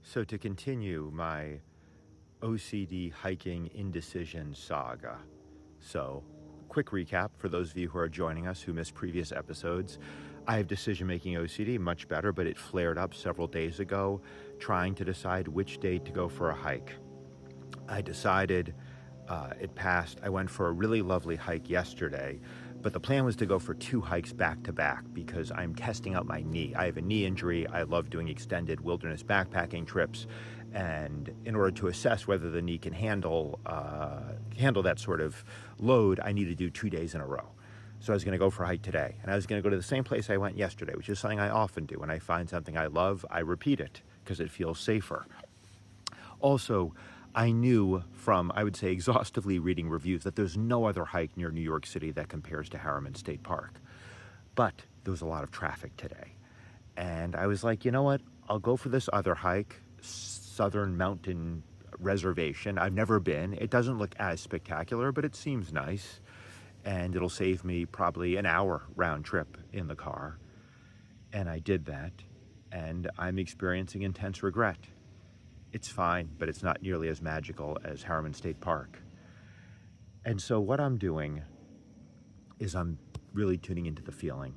So to continue my OCD hiking indecision saga. So, quick recap for those of you who are joining us who missed previous episodes. I have decision-making OCD, much better, but it flared up several days ago, trying to decide which day to go for a hike. I decided, it passed. I went for a really lovely hike yesterday, but the plan was to go for 2 hikes back to back because I'm testing out my knee. I have a knee injury. I love doing extended wilderness backpacking trips, and in order to assess whether the knee can handle that sort of load, I need to do 2 days in a row. So I was going to go for a hike today, and I was going to go to the same place I went yesterday, which is something I often do. When I find something I love, I repeat it because it feels safer. Also, I knew from, I would say, exhaustively reading reviews that there's no other hike near New York City that compares to Harriman State Park. But there was a lot of traffic today. And I was like, you know what? I'll go for this other hike, Southern Mountain Reservation. I've never been. It doesn't look as spectacular, but it seems nice. And it'll save me probably an hour round trip in the car. And I did that. And I'm experiencing intense regret. It's fine, but it's not nearly as magical as Harriman State Park. And so what I'm doing is I'm really tuning into the feeling,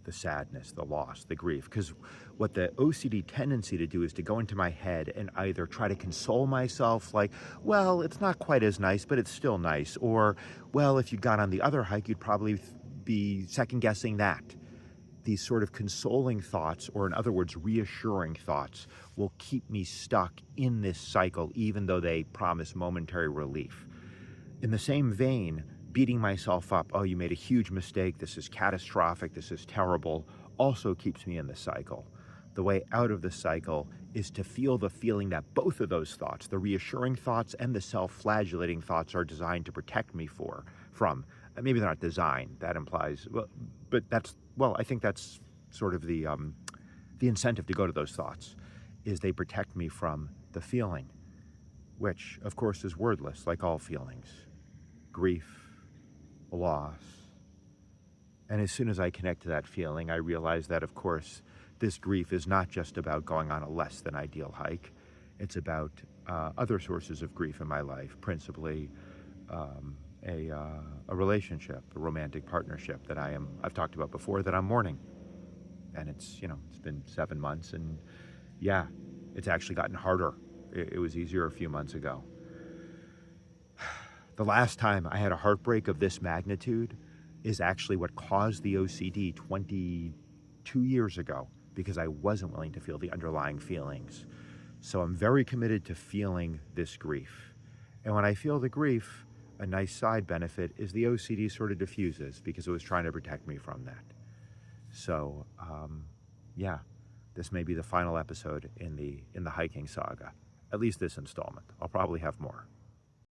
the sadness, the loss, the grief. Because what the OCD tendency to do is to go into my head and either try to console myself like, well, it's not quite as nice, but it's still nice. Or, well, if you'd gone on the other hike, you'd probably be second guessing that. These sort of consoling thoughts, or in other words, reassuring thoughts, will keep me stuck in this cycle, even though they promise momentary relief. In the same vein, beating myself up, oh, you made a huge mistake, this is catastrophic, this is terrible, also keeps me in the cycle. The way out of the cycle is to feel the feeling that both of those thoughts, the reassuring thoughts and the self-flagellating thoughts, are designed to protect me from. Maybe they're not designed, that implies, well, but that's, well, I think that's sort of the incentive to go to those thoughts, is they protect me from the feeling, which, of course, is wordless, like all feelings. Grief, loss. And as soon as I connect to that feeling, I realize that, of course, this grief is not just about going on a less than ideal hike. It's about other sources of grief in my life, principally a relationship, a romantic partnership that I've talked about before, that I'm mourning. And it's been 7 months, and yeah, it's actually gotten harder. It was easier a few months ago. The last time I had a heartbreak of this magnitude is actually what caused the OCD 22 years ago, because I wasn't willing to feel the underlying feelings. So I'm very committed to feeling this grief. And when I feel the grief, a nice side benefit is the OCD sort of diffuses, because it was trying to protect me from that. So, yeah, this may be the final episode in the hiking saga, at least this installment. I'll probably have more.